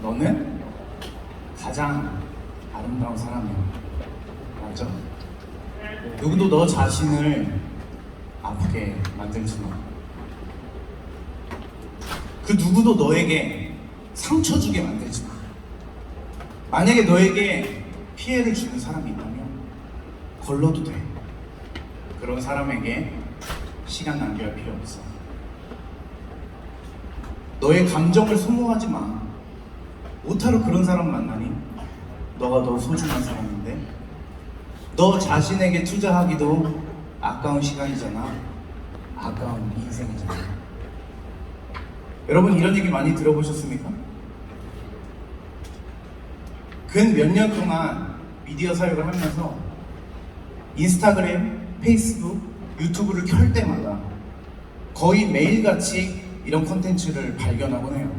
너는 가장 아름다운 사람이야. 맞아? 누구도 너 자신을 아프게 만들지 마. 그 누구도 너에게 상처 주게 만들지 마. 만약에 너에게 피해를 주는 사람이 있다면 걸러도 돼. 그런 사람에게 시간 낭비할 필요 없어. 너의 감정을 소모하지 마. 못하러 그런 사람 만나니? 너가 더 소중한 사람인데? 너 자신에게 투자하기도 아까운 시간이잖아. 아까운 인생이잖아. 여러분 이런 얘기 많이 들어보셨습니까? 근 몇 년 동안 미디어 사역을 하면서 인스타그램, 페이스북, 유튜브를 켤 때마다 거의 매일같이 이런 콘텐츠를 발견하곤 해요.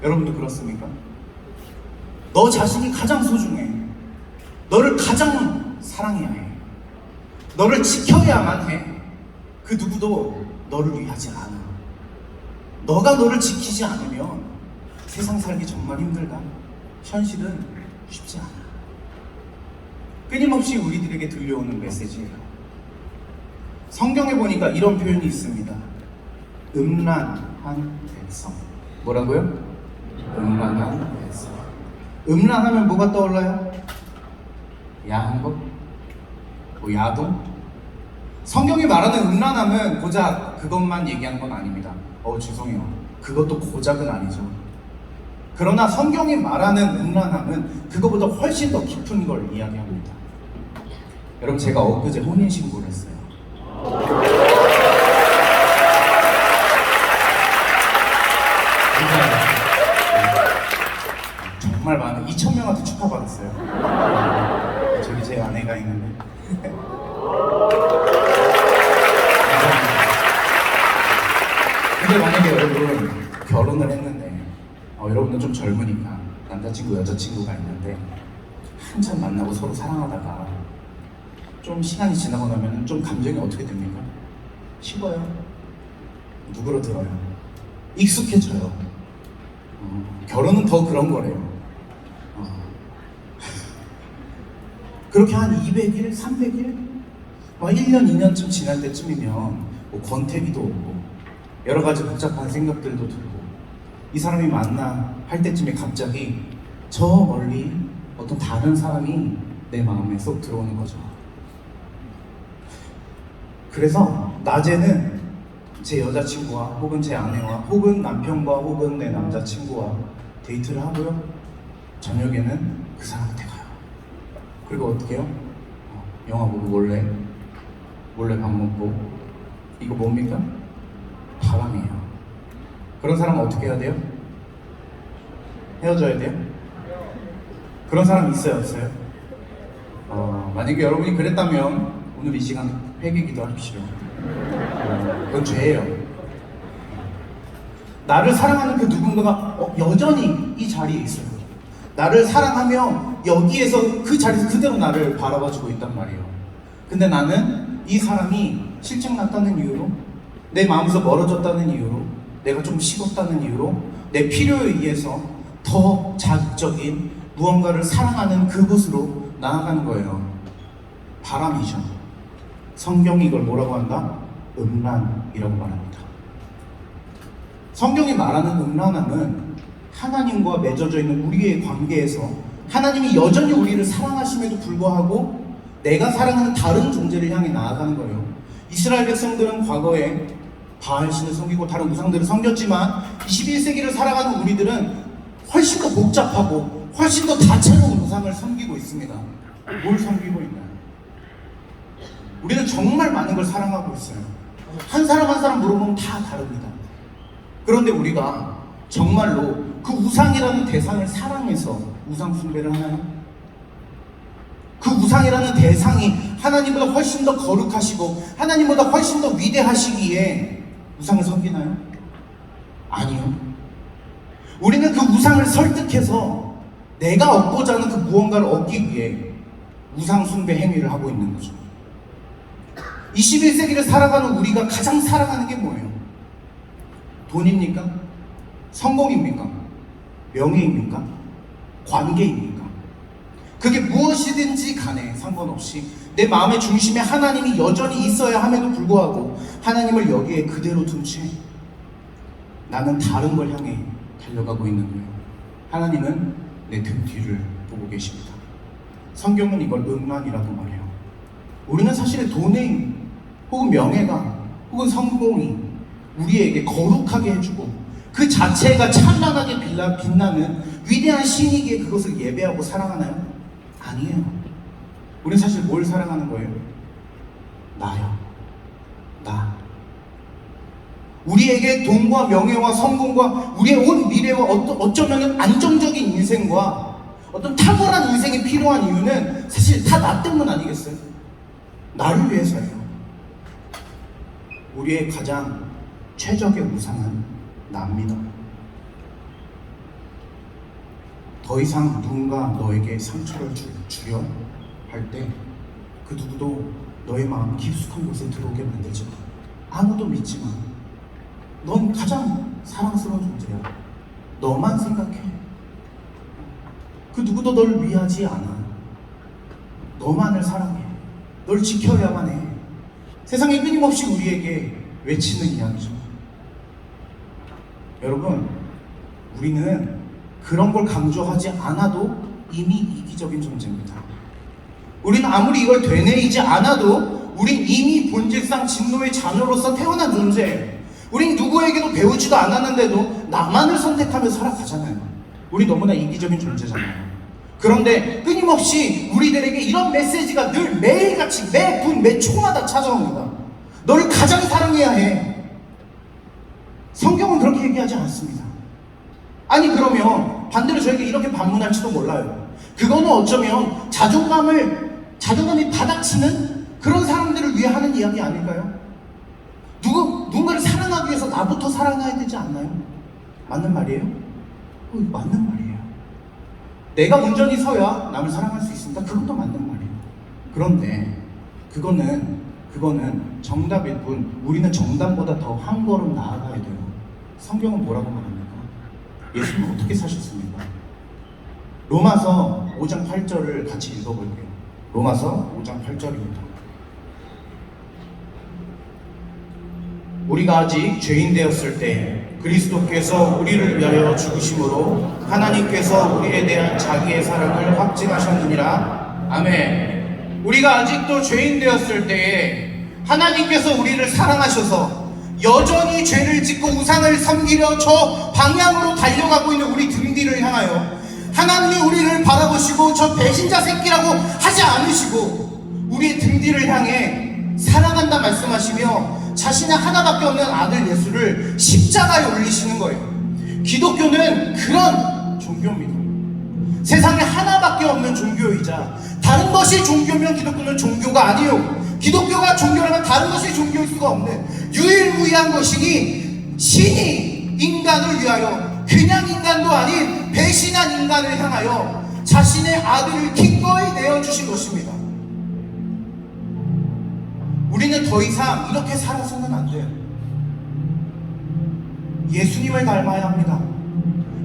여러분도 그렇습니까? 너 자신이 가장 소중해. 너를 가장 사랑해야 해. 너를 지켜야만 해. 그 누구도 너를 위하지 않아. 너가 너를 지키지 않으면 세상 살기 정말 힘들다. 현실은 쉽지 않아. 끊임없이 우리들에게 들려오는 메시지예요. 성경에 보니까 이런 표현이 있습니다. 음란한 백성. 뭐라고요? 음란한 백성. 음란하면 뭐가 떠올라요? 야한 것? 뭐 야동? 성경이 말하는 음란함은 고작 그것만 얘기하는 건 아닙니다. 죄송해요. 그것도 고작은 아니죠. 그러나 성경이 말하는 음란함은 그것보다 훨씬 더 깊은 걸 이야기합니다. 여러분 제가 엊그제 혼인신고를 했어요. 정말 많은 2,000명한테 축하받았어요. 저기 제 아내가 있는데. 근데 만약에 여러분 결혼을 했는데 여러분은 좀 젊으니까 남자친구 여자친구가 있는데 한참 만나고 서로 사랑하다가 좀 시간이 지나고 나면 좀 감정이 어떻게 됩니까? 식어요. 누구로 들어요? 익숙해져요. 결혼은 더 그런 거래요. 그렇게 한 200일, 300일, 1년, 2년쯤 지날 때쯤이면 뭐 권태기도 오고 여러 가지 복잡한 생각들도 들고 이 사람이 만나 할 때쯤에 갑자기 저 멀리 어떤 다른 사람이 내 마음에 쏙 들어오는 거죠. 그래서 낮에는 제 여자친구와 혹은 제 아내와 혹은 남편과 혹은 내 남자친구와 데이트를 하고요. 저녁에는 그 사람한테 가요. 그리고 어떻게 해요? 영화 보고 몰래 밥 먹고. 이거 뭡니까? 바람이에요. 그런 사람은 어떻게 해야 돼요? 헤어져야 돼요? 그런 사람 있어요, 없어요? 만약에 여러분이 그랬다면 오늘 이 시간 회개기도 하십시오. 그건 죄예요. 나를 사랑하는 그 누군가가 여전히 이 자리에 있어요. 나를 사랑하며 여기에서 그 자리에서 그대로 나를 바라봐주고 있단 말이에요. 근데 나는 이 사람이 실증났다는 이유로, 내 마음에서 멀어졌다는 이유로, 내가 좀 식었다는 이유로, 내 필요에 의해서 더 자극적인 무언가를 사랑하는 그곳으로 나아가는 거예요. 바람이죠. 성경이 이걸 뭐라고 한다? 음란이라고 말합니다. 성경이 말하는 음란함은 하나님과 맺어져 있는 우리의 관계에서 하나님이 여전히 우리를 사랑하심에도 불구하고 내가 사랑하는 다른 존재를 향해 나아가는 거예요. 이스라엘 백성들은 과거에 바알신을 섬기고 다른 우상들을 섬겼지만 21세기를 살아가는 우리들은 훨씬 더 복잡하고 훨씬 더 다채로운 우상을 섬기고 있습니다. 뭘 섬기고 있나요? 우리는 정말 많은 걸 사랑하고 있어요. 한 사람 한 사람 물어보면 다 다릅니다. 그런데 우리가 정말로 그 우상이라는 대상을 사랑해서 우상 숭배를 하나요? 그 우상이라는 대상이 하나님보다 훨씬 더 거룩하시고 하나님보다 훨씬 더 위대하시기에 우상을 섬기나요? 아니요. 우리는 그 우상을 설득해서 내가 얻고자 하는 그 무언가를 얻기 위해 우상 숭배 행위를 하고 있는 거죠. 21세기를 살아가는 우리가 가장 사랑하는 게 뭐예요? 돈입니까? 성공입니까? 명예입니까? 관계입니까? 그게 무엇이든지 간에 상관없이 내 마음의 중심에 하나님이 여전히 있어야 함에도 불구하고 하나님을 여기에 그대로 둔 채 나는 다른 걸 향해 달려가고 있는 거예요. 하나님은 내 등 뒤를 보고 계십니다. 성경은 이걸 음란이라고 말해요. 우리는 사실 돈의 혹은 명예가 혹은 성공이 우리에게 거룩하게 해주고 그 자체가 찬란하게 빛나는 위대한 신이기에 그것을 예배하고 사랑하나요? 아니에요. 우리는 사실 뭘 사랑하는 거예요? 나요. 나. 우리에게 돈과 명예와 성공과 우리의 온 미래와 어쩌면 안정적인 인생과 어떤 탁월한 인생이 필요한 이유는 사실 다 나 때문 아니겠어요? 나를 위해서예요. 우리의 가장 최적의 우상은 나입니다. 더 이상 누군가 너에게 상처를 주려 할 때 그 누구도 너의 마음 깊숙한 곳에 들어오게 만들지 마. 아무도 믿지 마. 넌 가장 사랑스러운 존재야. 너만 생각해. 그 누구도 널 위하지 않아. 너만을 사랑해. 널 지켜야만 해. 세상에 끊임없이 우리에게 외치는 이야기죠. 여러분, 우리는 그런 걸 강조하지 않아도 이미 이기적인 존재입니다. 우리는 아무리 이걸 되뇌이지 않아도 우린 이미 본질상 진노의 자녀로서 태어난 존재예요. 우린 누구에게도 배우지도 않았는데도 나만을 선택하며 살아가잖아요. 우리 너무나 이기적인 존재잖아요. 그런데 끊임없이 우리들에게 이런 메시지가 늘 매일같이 매분 매초마다 찾아옵니다. 너를 가장 사랑해야 해. 성경은 그렇게 얘기하지 않습니다. 아니 그러면 반대로 저에게 이렇게 반문할지도 몰라요. 그거는 어쩌면 자존감이 바닥치는 그런 사람들을 위해 하는 이야기 아닐까요? 누군가를 사랑하기 위해서 나부터 사랑해야 되지 않나요? 맞는 말이에요? 맞는 말이에요. 내가 온전히 서야 남을 사랑할 수 있습니다. 그것도 맞는 말이에요. 그런데 그거는 정답일 뿐 우리는 정답보다 더 한 걸음 나아가야 돼요. 성경은 뭐라고 말합니까? 예수님은 어떻게 사셨습니까? 로마서 5장 8절을 같이 읽어볼게요. 로마서 5장 8절입니다. 우리가 아직 죄인 되었을 때 그리스도께서 우리를 위하여 죽으심으로 하나님께서 우리에 대한 자기의 사랑을 확증하셨느니라. 아멘. 우리가 아직도 죄인 되었을 때에 하나님께서 우리를 사랑하셔서 여전히 죄를 짓고 우상을 섬기려 저 방향으로 달려가고 있는 우리 등 뒤를 향하여 하나님이 우리를 바라보시고 저 배신자 새끼라고 하지 않으시고 우리의 등 뒤를 향해 사랑한다 말씀하시며 자신의 하나밖에 없는 아들 예수를 십자가에 올리시는 거예요. 기독교는 그런 종교입니다. 세상에 하나밖에 없는 종교이자 다른 것이 종교면 기독교는 종교가 아니에요. 기독교가 종교라면 다른 것이 종교일 수가 없는 유일무이한 것이니 신이 인간을 위하여 그냥 인간도 아닌 배신한 인간을 향하여 자신의 아들을 기꺼이 내어주신 것입니다. 우리는 더 이상 이렇게 살아서는 안 돼요. 예수님을 닮아야 합니다.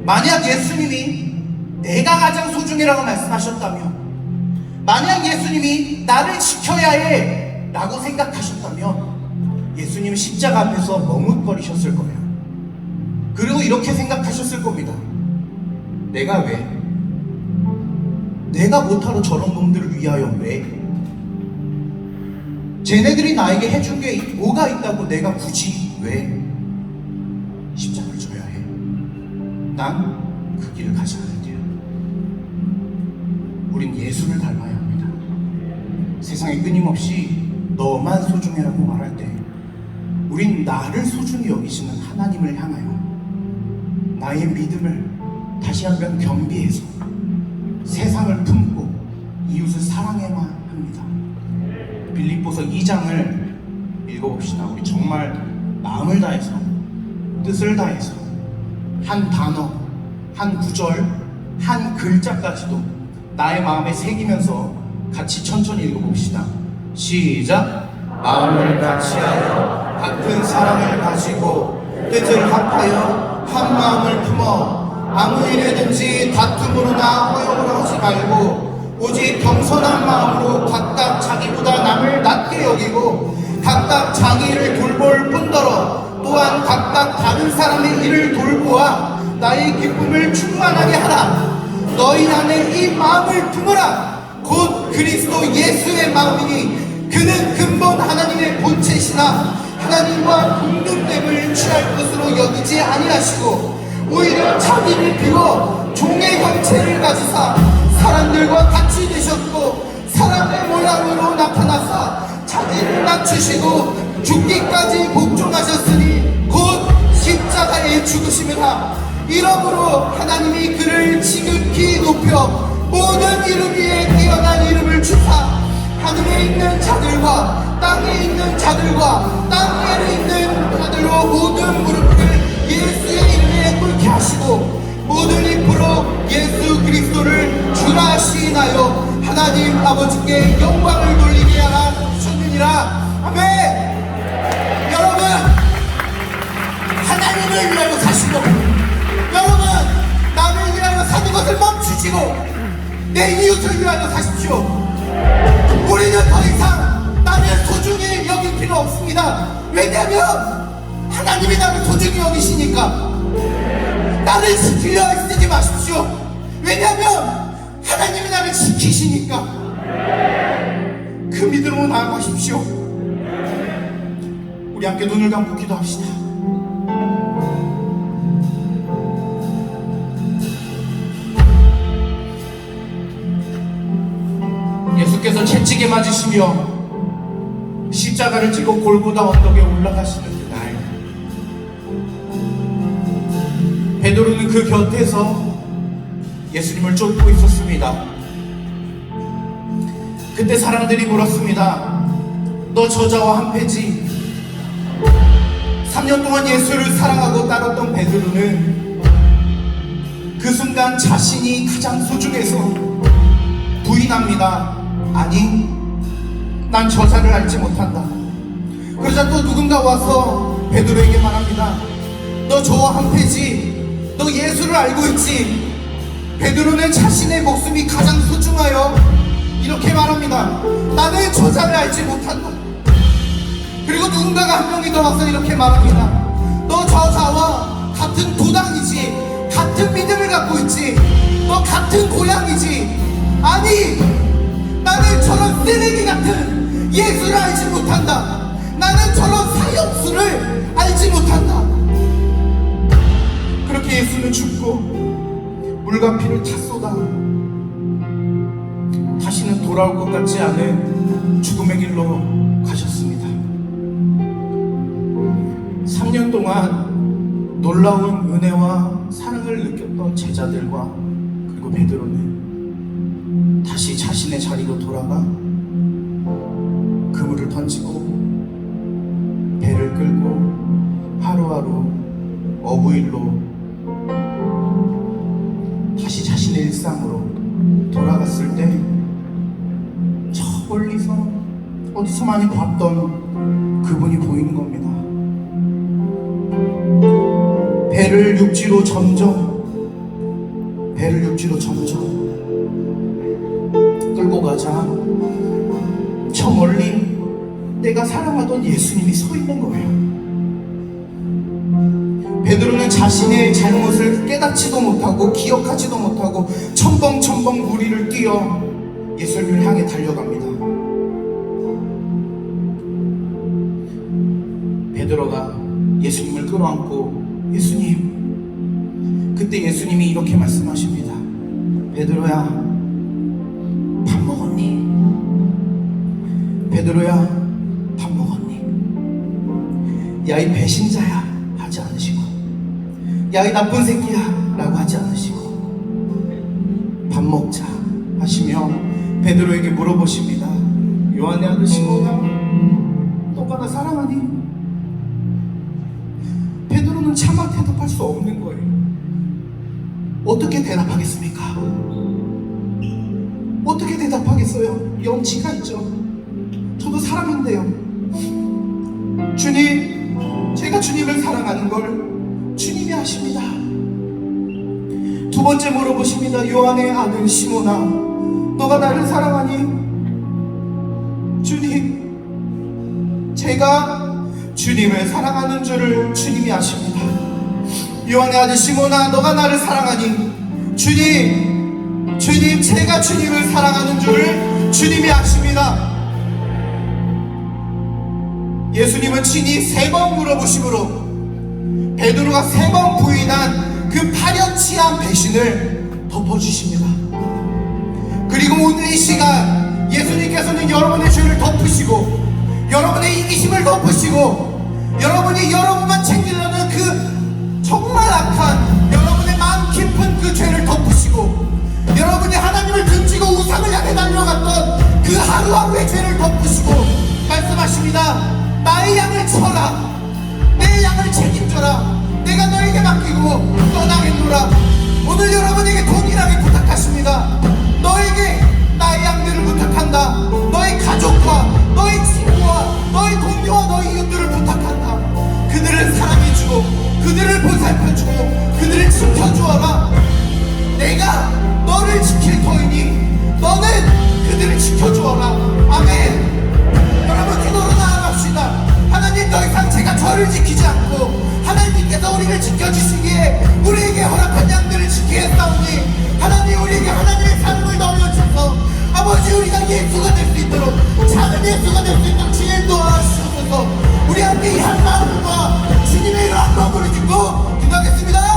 만약 예수님이 내가 가장 소중이라고 말씀하셨다면, 만약 예수님이 나를 지켜야 해 라고 생각하셨다면 예수님은 십자가 앞에서 머뭇거리셨을 거예요. 그리고 이렇게 생각하셨을 겁니다. 내가 왜? 내가 못하러 저런 놈들을 위하여 왜? 쟤네들이 나에게 해준 게 뭐가 있다고 내가 굳이 왜 십자가를 져야 해? 난 그 길을 가지 않을 테야. 우린 예수를 닮아야 합니다. 세상에 끊임없이 너만 소중해라고 말할 때 우린 나를 소중히 여기시는 하나님을 향하여 나의 믿음을 다시 한번 겸비해서 세상을 품고 이웃을 사랑해야만 합니다. 빌립보서 2장을 읽어봅시다. 우리 정말 마음을 다해서 뜻을 다해서 한 단어, 한 구절, 한 글자까지도 나의 마음에 새기면서 같이 천천히 읽어봅시다. 시작! 마음을 같이하여 같은 사랑을 가지고 뜻을 합하여 한 마음을 품어 아무 일에든지 다툼으로나 허용으로 하지 말고 오직 겸손한 마음으로 각각 자기보다 남을 낮게 여기고 각각 자기 일을 돌볼 뿐더러 또한 각각 다른 사람의 일을 돌보아 나의 기쁨을 충만하게 하라. 너희 안에 이 마음을 품으라. 곧 그리스도 예수의 마음이니 그는 근본 하나님의 본체시나 하나님과 동등됨을 취할 것으로 여기지 아니하시고 오히려 자기를 비워 종의 형체를 가지사 사람들과 같이 되셨고 사람의 모양으로 나타나사 자기를 낮추시고 죽기까지 복종하셨으니 곧 십자가에 죽으심이라. 이러므로 하나님이 그를 지극히 높여 모든 이름 위에 뛰어난 이름을 주사 하늘에 있는 자들과 땅에 있는 자들과 땅 위에 있는 자들로 모든 무릎을 예수의 이름에 꿇게 하시고 모든 입으로 예수 그리스도를 주라 하시나요. 하나님 아버지께 영광을 돌리게 하라 하셨느니라. 아멘. 여러분, 하나님을 위하여 사시고 여러분, 남을 위하여 사는 것을 멈추시고 내 이웃을 위하여 사십시오. 우리는 더 이상 남을 소중히 여길 필요 없습니다. 왜냐하면 하나님이 나를 소중히 여기시니까. 나를 지키려 애쓰지 마십시오. 왜냐하면 하나님이 나를 지키시니까. 그 믿음으로 나아가십시오. 우리 함께 눈을 감고 기도합시다. 예수께서 채찍에 맞으시며 십자가를 지고 골고다 언덕에 올라가시는 그날, 베드로는 그 곁에서 예수님을 쫓고 있었습니다. 그때 사람들이 물었습니다. 너 저자와 한패지? 3년 동안 예수를 사랑하고 따랐던 베드로는 그 순간 자신이 가장 소중해서 부인합니다. 아니, 난 저자를 알지 못한다. 그러자 또 누군가 와서 베드로에게 말합니다. 너 저와 한패지? 너 예수를 알고 있지? 베드로는 자신의 목숨이 가장 소중하여 이렇게 말합니다. 나는 저자를 알지 못한다. 그리고 누군가가 한 명이 더 와서 이렇게 말합니다. 너 저자와 같은 도당이지, 같은 믿음을 갖고 있지, 너 같은 고향이지. 아니, 나는 저런 쓰레기 같은 예수를 알지 못한다. 나는 저런 사형수를 알지 못한다. 그렇게 예수는 죽고 물과 피를 다 쏟아 다시는 돌아올 것 같지 않은 죽음의 길로 가셨습니다. 3년 동안 놀라운 은혜와 사랑을 느꼈던 제자들과 그리고 베드로는 다시 자신의 자리로 돌아가 그물을 던지고 배를 끌고 하루하루 어부일로 다시 자신의 일상으로 돌아갔을 때 저 멀리서 어디서 많이 봤던 그분이 보이는 겁니다. 배를 육지로 점점 끌고 가자 저 멀리 내가 사랑하던 예수님이 서 있는 거예요. 베드로는 자신의 잘못을 깨닫지도 못하고 기억하지도 못하고 첨벙첨벙 무리를 뛰어 예수님을 향해 달려갑니다. 베드로가 예수님을 끌어안고 예수님, 그때 예수님이 이렇게 말씀하십니다. 베드로야, 밥 먹었니? 베드로야, 밥 먹었니? 야, 이 배신자야 하지 않으시고, 야, 이 나쁜 새끼야 라고 하지 않으시고, 밥 먹자 하시며 베드로에게 물어보십니다. 요한의 아들 시몬아, 너가 나 사랑하니? 베드로는 차마 대답할 수 없는 거예요. 어떻게 대답하겠습니까? 어떻게 대답하겠어요? 염치가 있죠. 저도 사람인데요. 주님, 제가 주님을 사랑하는 걸 주님이 아십니다. 두 번째 물어보십니다. 요한의 아들 시몬아, 너가 나를 사랑하니? 주님, 제가 주님을 사랑하는 줄을 주님이 아십니다. 요한의 아들 시몬아, 너가 나를 사랑하니? 주님, 제가 주님을 사랑하는 줄을 주님이 아십니다. 예수님은 친히 3번 물어보심으로 베드로가 3번 부인한 그 파렴치한 배신을 덮어주십니다. 그리고 오늘 이 시간 예수님께서는 여러분의 죄를 덮으시고 여러분의 이기심을 덮으시고 여러분이 여러분만 챙기려는 그 정말 악한 여러분의 마음 깊은 그 죄를 덮으시고 여러분이 하나님을 등지고 우상을 향해 달려갔던 그 하루하루의 죄를 덮으시고 말씀하십니다. 나의 양을 쳐라, 내 양을 책임져라, 내가 너에게 맡기고 떠나겠노라. 오늘 여러분에게 동일하게 부탁하십니다. 너에게 나의 양들을 부탁한다. 너의 가족과 너의 친구와 너의 동료와 너의 이웃들을 부탁한다. 그들을 사랑해주고 그들을 보살펴주고 그들을 지켜주어라. 내가 너를 지킬 터이니 너는 그들을 지켜주어라. 아멘. 여러분, 기도로 나아갑시다. 하나님, 더 이상 제가 저를 지키지 않고 하나님께서 우리를 지켜주시기에 우리에게 허락한 양들을 지키겠사오니 하나님, 우리에게 하나님의 사랑을 넘겨주셔서 아버지, 우리가 예수가 될 수 있도록 작은 예수가 될 수 있도록 지혜 도와주셔서 우리 함께 이 한 마음과 주님의 이름으로 부르짖고 기도하겠습니다.